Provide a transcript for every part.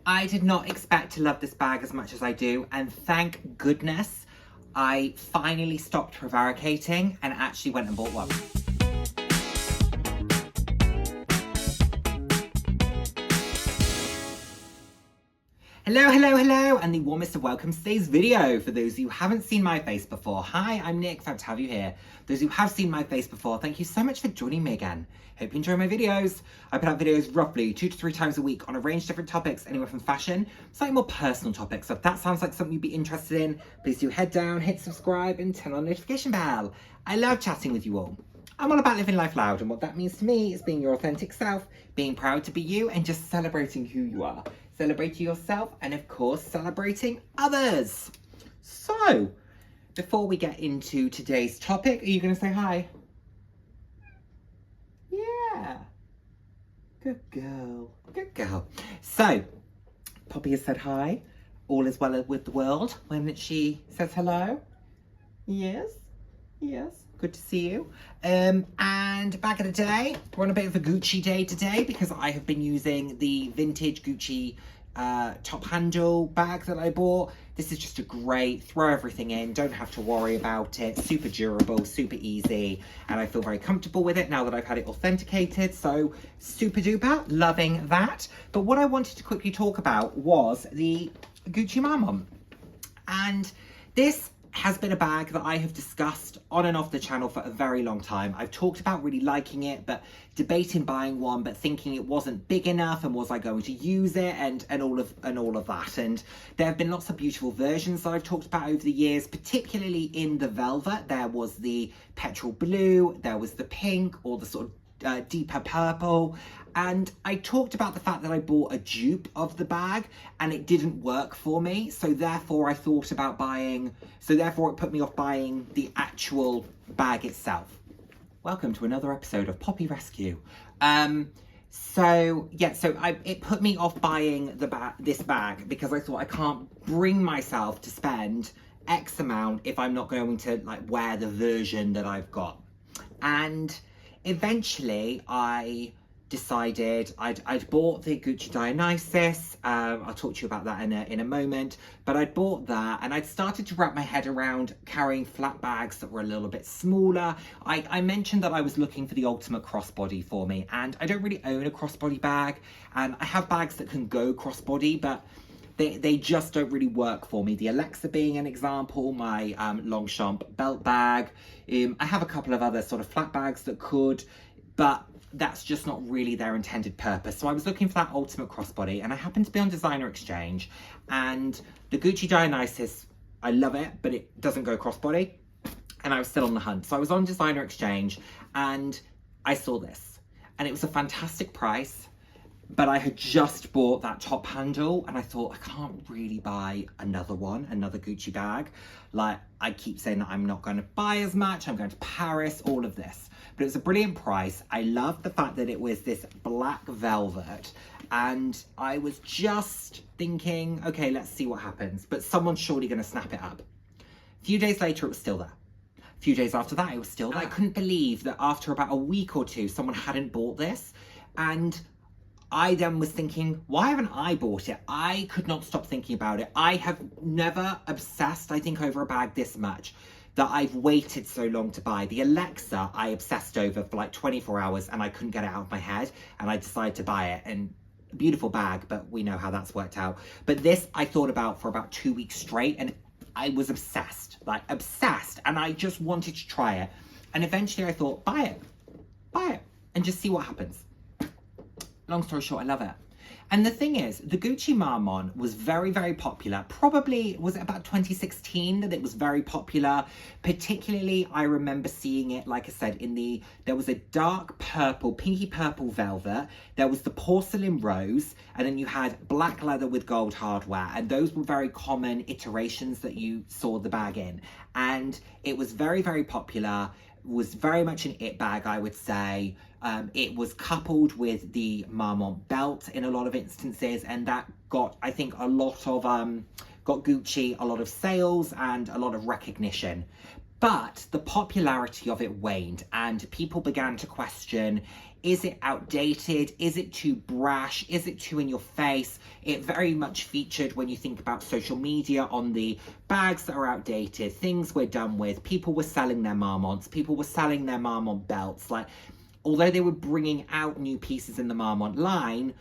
I did not expect to love this bag as much as I do, and thank goodness I finally stopped prevaricating and actually went and bought one. Hello, and the warmest of welcomes to today's video. For those who haven't seen my face before, hi, I'm Nick, glad to have you here. Those who have seen my face before, thank you so much for joining me again. Hope you enjoy my videos. I put out videos roughly 2 to 3 times a week on a range of different topics, anywhere from fashion, slightly more personal topics. So if that sounds like something you'd be interested in, please do head down, hit subscribe, and turn on the notification bell. I love chatting with you all. I'm all about living life loud, and what that means to me is being your authentic self, being proud to be you, and just celebrating who you are. Celebrating yourself, and of course, celebrating others. So, before we get into today's topic, are you going to say hi? Yeah. Good girl. Good girl. So, Poppy has said hi. All is well with the world when she says hello. Yes. Yes. Good to see you. And back of the day, we're on a bit of a Gucci day today because I have been using the vintage Gucci top handle bag that I bought. This is just a great, throw everything in, don't have to worry about it, super durable, super easy, and I feel very comfortable with it now that I've had it authenticated, so super duper, loving that. But what I wanted to quickly talk about was the Gucci Marmont. And this has been a bag that I have discussed on and off the channel for a very long time. I've talked about really liking it, but debating buying one, but thinking it wasn't big enough, and was I going to use it, and all of that. And there have been lots of beautiful versions that I've talked about over the years, particularly in the velvet. There was the petrol blue, there was the pink, or the sort of deeper purple. And I talked about the fact that I bought a dupe of the bag and it didn't work for me. So therefore I thought about buying, so therefore it put me off buying the actual bag itself. Welcome to another episode of Poppy Rescue. It put me off buying this bag because I thought I can't bring myself to spend X amount if I'm not going to wear the version that I've got. And eventually I decided I'd bought the Gucci Dionysus. I'll talk to you about that in a moment, but I'd bought that and I'd started to wrap my head around carrying flat bags that were a little bit smaller. I mentioned that I was looking for the ultimate crossbody for me, and I don't really own a crossbody bag, and I have bags that can go crossbody, but they just don't really work for me. The Alexa being an example, my Longchamp belt bag. I have a couple of other sort of flat bags that could, but that's just not really their intended purpose. So I was looking for that ultimate crossbody, and I happened to be on Designer Exchange, and the Gucci Dionysus, I love it, but it doesn't go crossbody, and I was still on the hunt. So I was on Designer Exchange and I saw this, and it was a fantastic price, but I had just bought that top handle and I thought, I can't really buy another Gucci bag. Like, I keep saying that I'm not going to buy as much, I'm going to Paris, all of this. But it was a brilliant price. I loved the fact that it was this black velvet, and I was just thinking, okay, let's see what happens. But someone's surely going to snap it up. A few days later, it was still there. A few days after that, it was still there. I couldn't believe that after about a week or two, someone hadn't bought this. And I then was thinking, why haven't I bought it? I could not stop thinking about it. I have never obsessed, I think, over a bag this much, that I've waited so long to buy. The Alexa, I obsessed over for like 24 hours and I couldn't get it out of my head, and I decided to buy it. And a beautiful bag, but we know how that's worked out. But this I thought about for about 2 weeks straight, and I was obsessed, and I just wanted to try it. And eventually I thought, buy it, and just see what happens. Long story short, I love it. And the thing is, the Gucci Marmont was very, very popular. Probably, was it about 2016 that it was very popular? Particularly, I remember seeing it, like I said, there was a dark purple, pinky purple velvet. There was the porcelain rose, and then you had black leather with gold hardware. And those were very common iterations that you saw the bag in. And it was very, very popular. Was very much an it bag, I would say. It was coupled with the Marmont belt in a lot of instances, and that got, I think, got Gucci a lot of sales and a lot of recognition. But the popularity of it waned and people began to question, is it outdated? Is it too brash? Is it too in your face? It very much featured when you think about social media on the bags that are outdated, things we're done with. People were selling their Marmonts, people were selling their Marmont belts. Like, although they were bringing out new pieces in the Marmont line,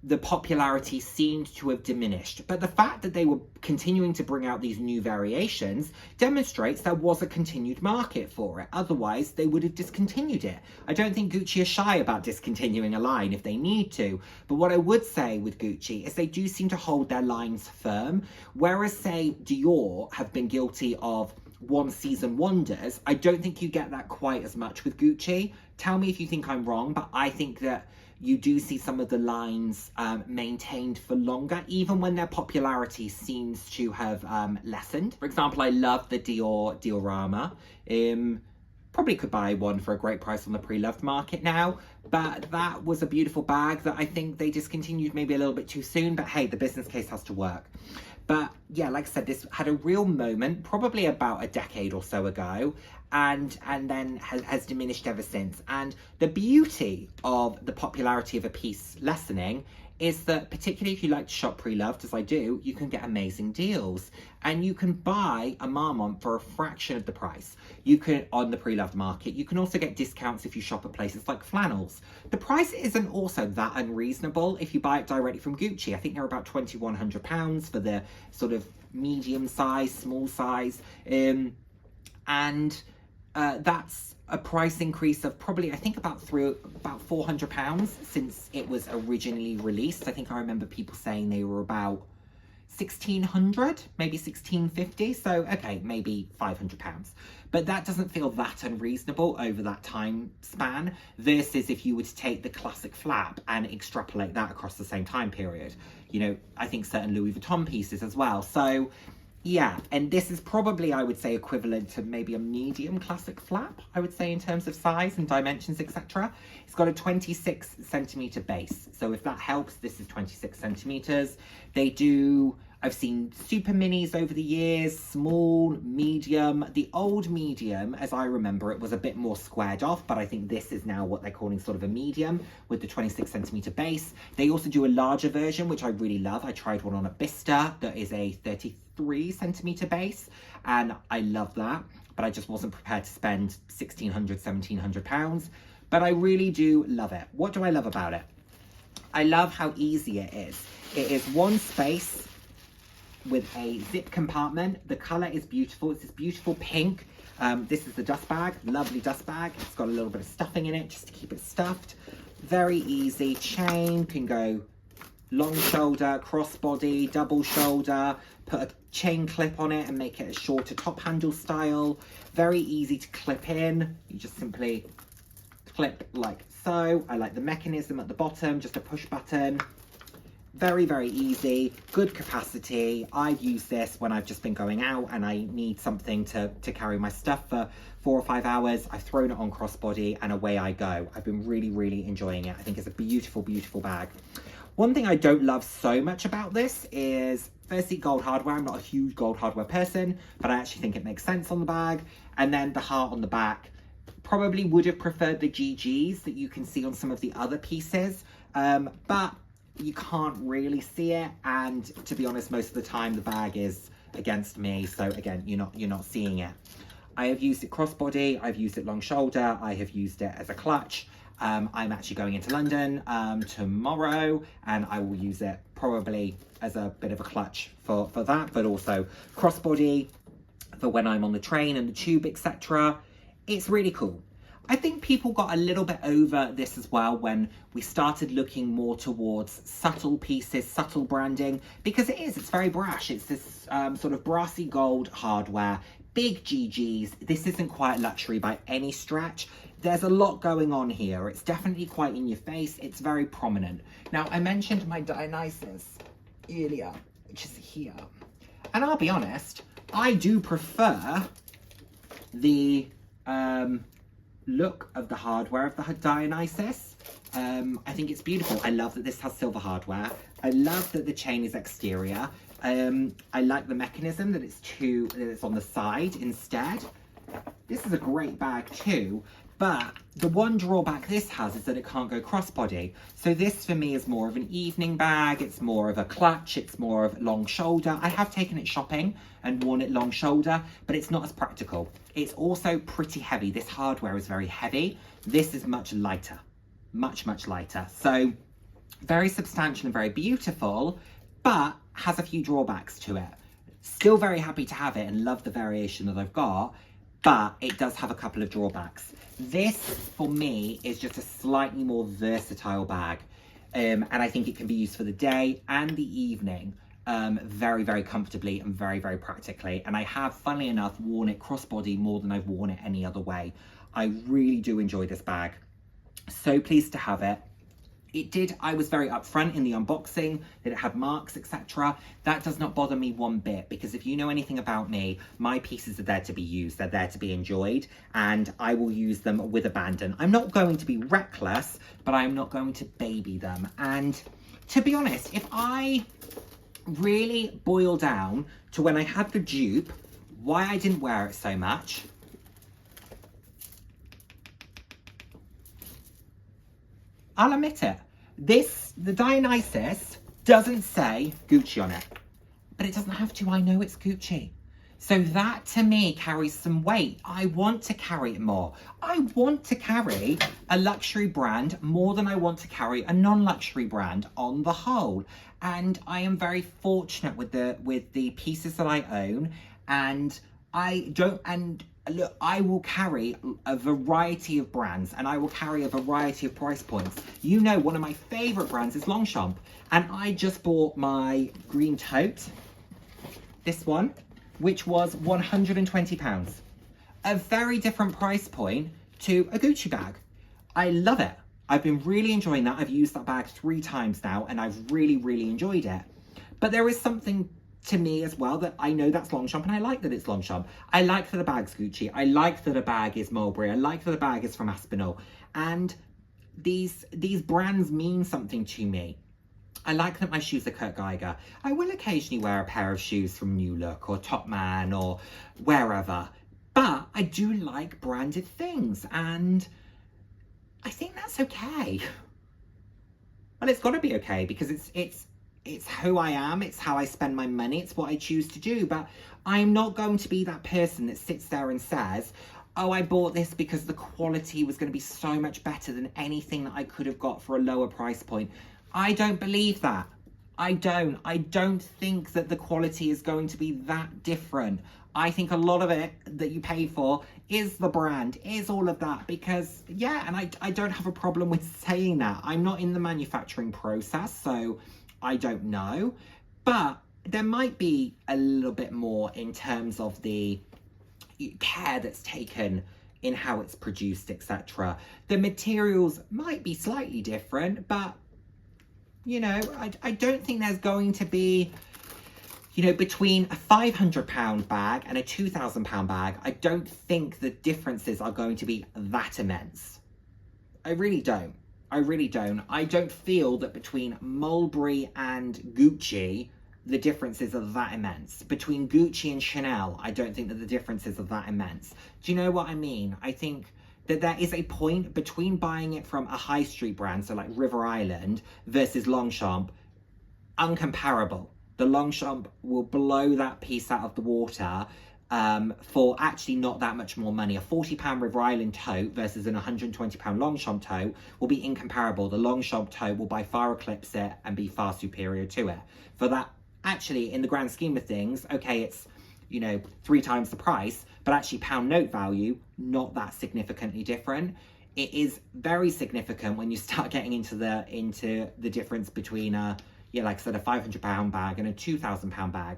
the popularity seemed to have diminished. But the fact that they were continuing to bring out these new variations demonstrates there was a continued market for it. Otherwise, they would have discontinued it. I don't think Gucci are shy about discontinuing a line if they need to. But what I would say with Gucci is they do seem to hold their lines firm. Whereas, say, Dior have been guilty of one season wonders, I don't think you get that quite as much with Gucci. Tell me if you think I'm wrong, but I think that you do see some of the lines maintained for longer, even when their popularity seems to have lessened. For example, I love the Diorama. Probably could buy one for a great price on the pre-loved market now, but that was a beautiful bag that I think they discontinued maybe a little bit too soon, but hey, the business case has to work. But yeah, like I said, this had a real moment, probably about a decade or so ago, and then has diminished ever since. And the beauty of the popularity of a piece lessening is that, particularly if you like to shop pre-loved, as I do, you can get amazing deals. And you can buy a Marmont for a fraction of the price. You can, on the pre-loved market, you can also get discounts if you shop at places like Flannels. The price isn't also that unreasonable if you buy it directly from Gucci. I think they're about £2,100 for the sort of medium size, small size. That's a price increase of probably, I think, about £400 since it was originally released. I think I remember people saying they were about 1,600, maybe 1,650. So, okay, maybe £500. But that doesn't feel that unreasonable over that time span versus if you were to take the classic flap and extrapolate that across the same time period. You know, I think certain Louis Vuitton pieces as well. So, yeah, and this is probably, I would say, equivalent to maybe a medium classic flap, I would say, in terms of size and dimensions, etc. It's got a 26 centimeter base. So if that helps, this is 26 centimeters. They do, I've seen super minis over the years, small, medium. The old medium, as I remember it, was a bit more squared off, but I think this is now what they're calling sort of a medium with the 26 centimeter base. They also do a larger version, which I really love. I tried one on a Bista that is a 33 centimeter base, and I love that, but I just wasn't prepared to spend £1,600, £1,700. But I really do love it. What do I love about it? I love how easy it is. It is one space with a zip compartment. The color is beautiful. It's this beautiful pink. This is the dust bag, lovely dust bag. It's got a little bit of stuffing in it just to keep it stuffed. Very easy. Chain can go long shoulder, crossbody, double shoulder. Put a chain clip on it and make it a shorter top handle style. Very easy to clip in. You just simply clip like so. I like the mechanism at the bottom, just a push button. Very, very easy, good capacity. I've used this when I've just been going out and I need something to carry my stuff for 4 or 5 hours. I've thrown it on crossbody and away I go. I've been really, really enjoying it. I think it's a beautiful, beautiful bag. One thing I don't love so much about this is, firstly, gold hardware. I'm not a huge gold hardware person, but I actually think it makes sense on the bag. And then the heart on the back. Probably would have preferred the GGs that you can see on some of the other pieces, but you can't really see it, and to be honest, most of the time the bag is against me, so again, you're not seeing it. I have used it crossbody, I've used it long shoulder, I have used it as a clutch. I'm actually going into London tomorrow, and I will use it probably as a bit of a clutch for that, but also crossbody for when I'm on the train and the tube, etc. It's really cool. I think people got a little bit over this as well when we started looking more towards subtle pieces, subtle branding, because it's very brash. It's this sort of brassy gold hardware, big GGs. This isn't quite luxury by any stretch. There's a lot going on here. It's definitely quite in your face. It's very prominent. Now, I mentioned my Dionysus earlier, which is here. And I'll be honest, I do prefer the look of the hardware of the Dionysus. I think it's beautiful. I love that this has silver hardware. I love that the chain is exterior. I like the mechanism that it's on the side instead. this is a great bag too, but the one drawback this has is that it can't go crossbody. So this for me is more of an evening bag, it's more of a clutch, it's more of long shoulder. I have taken it shopping and worn it long shoulder, but it's not as practical. It's also pretty heavy. This hardware is very heavy. This is much lighter, much lighter. So very substantial and very beautiful, but has a few drawbacks to it. Still very happy to have it and love the variation that I've got, but it does have a couple of drawbacks. This, for me, is just a slightly more versatile bag. And I think it can be used for the day and the evening very comfortably and very practically. And I have, funnily enough, worn it crossbody more than I've worn it any other way. I really do enjoy this bag. So pleased to have it. I was very upfront in the unboxing that it had marks, etc. That does not bother me one bit, because if you know anything about me, my pieces are there to be used, they're there to be enjoyed, and I will use them with abandon. I'm not going to be reckless, but I'm not going to baby them. And to be honest, if I really boil down to when I had the dupe, why I didn't wear it so much, I'll admit it. The Dionysus doesn't say Gucci on it, but it doesn't have to. I know it's Gucci. So that to me carries some weight. I want to carry it more. I want to carry a luxury brand more than I want to carry a non-luxury brand on the whole. And I am very fortunate with the pieces that I own, and look, I will carry a variety of brands and I will carry a variety of price points. You know, one of my favorite brands is Longchamp, and I just bought my green tote, this one, which was £120. A very different price point to a Gucci bag. I love it. I've been really enjoying that. I've used that bag 3 times now and I've really enjoyed it. But there is something to me as well that I know that's Longchamp, and I like that it's Longchamp. I like that the bag's Gucci. I like that a bag is Mulberry. I like that a bag is from Aspinal. And these brands mean something to me. I like that my shoes are Kurt Geiger. I will occasionally wear a pair of shoes from New Look or Topman or wherever, but I do like branded things, and I think that's okay. Well, it's got to be okay, because it's who I am, it's how I spend my money, it's what I choose to do. But I'm not going to be that person that sits there and says, oh, I bought this because the quality was going to be so much better than anything that I could have got for a lower price point. I don't believe that. I don't think that the quality is going to be that different. I think a lot of it that you pay for is the brand, is all of that, because yeah, and I don't have a problem with saying that. I'm not in the manufacturing process, so I don't know, but there might be a little bit more in terms of the care that's taken in how it's produced, etc. The materials might be slightly different, but you know, I don't think there's going to be, you know, between a £500 bag and a £2,000 bag, I don't think the differences are going to be that immense. I really don't. I don't feel that between Mulberry and Gucci, the differences are that immense. Between Gucci and Chanel, I don't think that the differences are that immense. Do you know what I mean? I think that there is a point between buying it from a high street brand, so like River Island, versus Longchamp, uncomparable. The Longchamp will blow that piece out of the water for actually not that much more money. A £40 River Island tote versus an £120 Longchamp tote will be incomparable. The Longchamp tote will by far eclipse it and be far superior to it. For that, actually, in the grand scheme of things, okay, it's, you know, 3 times the price, but actually pound note value, not that significantly different. It is very significant when you start getting into the difference between like I said, a £500 bag and a £2,000 bag.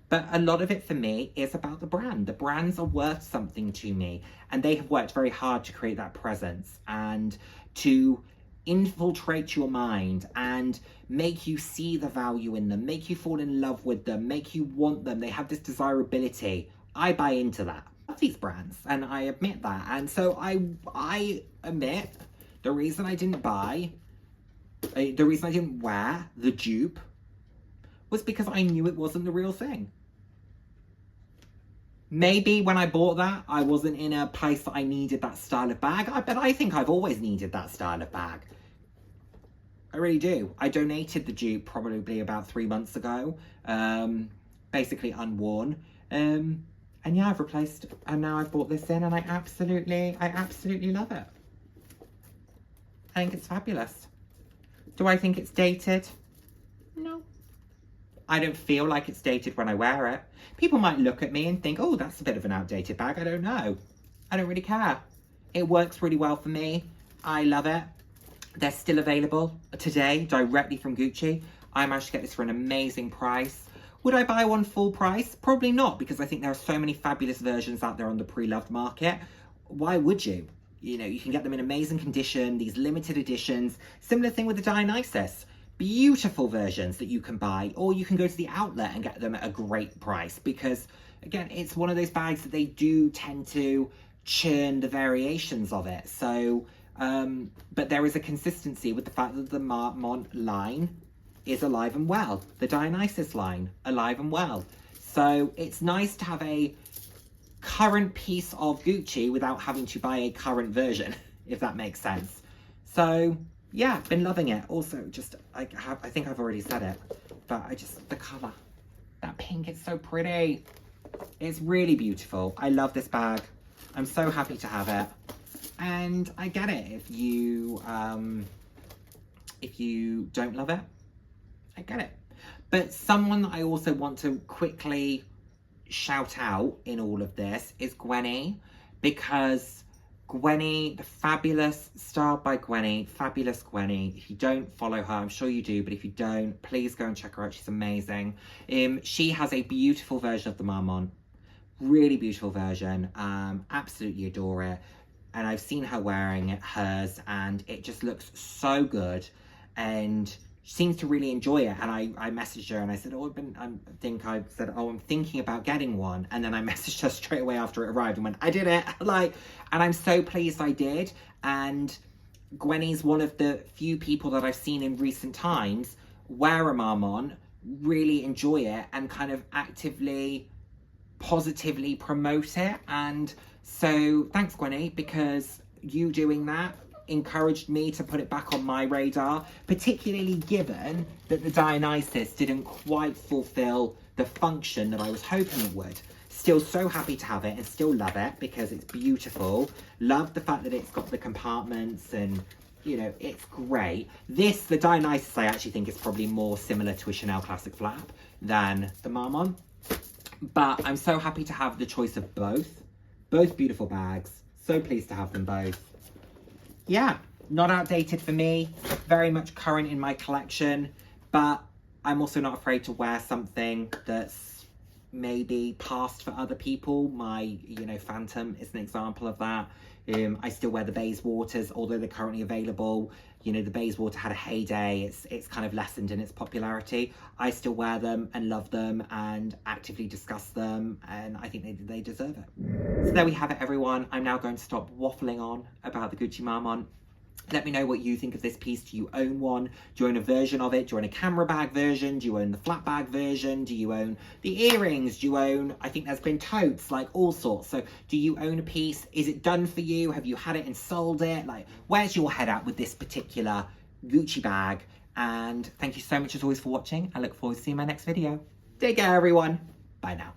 But a lot of it for me is about the brand. The brands are worth something to me, and they have worked very hard to create that presence and to infiltrate your mind and make you see the value in them, make you fall in love with them, make you want them. They have this desirability. I buy into that. I love these brands, and I admit that. And so I admit the reason I didn't wear the dupe was because I knew it wasn't the real thing. Maybe when I bought that, I wasn't in a place that I needed that style of bag. But I think I've always needed that style of bag. I really do. I donated the dupe probably about 3 months ago, basically unworn. And yeah, I've replaced, and now I've bought this in, and I absolutely love it. I think it's fabulous. Do I think it's dated? No. I don't feel like it's dated when I wear it. People might look at me and think, oh, that's a bit of an outdated bag. I don't know. I don't really care. It works really well for me. I love it. They're still available today directly from Gucci. I managed to get this for an amazing price. Would I buy one full price? Probably not, because I think there are so many fabulous versions out there on the pre-loved market. Why would you? You know, you can get them in amazing condition, these limited editions. Similar thing with the Dionysus. Beautiful versions that you can buy, or you can go to the outlet and get them at a great price, because again, it's one of those bags that they do tend to churn the variations of it. So, but there is a consistency with the fact that the Marmont line is alive and well. The Dionysus line, alive and well. So it's nice to have a current piece of Gucci without having to buy a current version, if that makes sense. So yeah, been loving it. Also, just, I think I've already said it, but the colour, that pink is so pretty. It's really beautiful. I love this bag. I'm so happy to have it. And I get it if you don't love it. I get it. But someone that I also want to quickly shout out in all of this is Gwenny, because Gwenny, the fabulous, styled by Gwenny, fabulous Gwenny. If you don't follow her, I'm sure you do, but if you don't, please go and check her out. She's amazing. She has a beautiful version of the Marmont. Really beautiful version. Absolutely adore it. And I've seen her wearing hers, and it just looks so good. And she seems to really enjoy it. And I messaged her and I said, I'm thinking about getting one. And then I messaged her straight away after it arrived and went, I did it. And I'm so pleased I did. And Gwenny's one of the few people that I've seen in recent times wear a Marmont, really enjoy it, and kind of actively, positively promote it. And so thanks, Gwenny, because you doing that encouraged me to put it back on my radar, particularly given that the Dionysus didn't quite fulfill the function that I was hoping it would. Still so happy to have it and still love it because it's beautiful. Love the fact that it's got the compartments and, you know, it's great. The Dionysus, I actually think is probably more similar to a Chanel Classic Flap than the Marmont. But I'm so happy to have the choice of both. Both beautiful bags. So pleased to have them both. Yeah, not outdated for me. Very much current in my collection. But I'm also not afraid to wear something that's maybe past for other people. My, Phantom is an example of that. I still wear the Bayswaters, although they're currently available. The Bayswater had a heyday. It's kind of lessened in its popularity. I still wear them and love them and actively discuss them, and I think they deserve it. So there we have it, everyone. I'm now going to stop waffling on about the Gucci Marmont. Let me know what you think of this piece. Do you own one? Do you own a version of it? Do you own a camera bag version? Do you own the flat bag version? Do you own the earrings? Do you own, I think there's been totes, like all sorts. So do you own a piece? Is it done for you? Have you had it and sold it? Like, where's your head at with this particular Gucci bag? And thank you so much as always for watching. I look forward to seeing my next video. Take care, everyone. Bye now.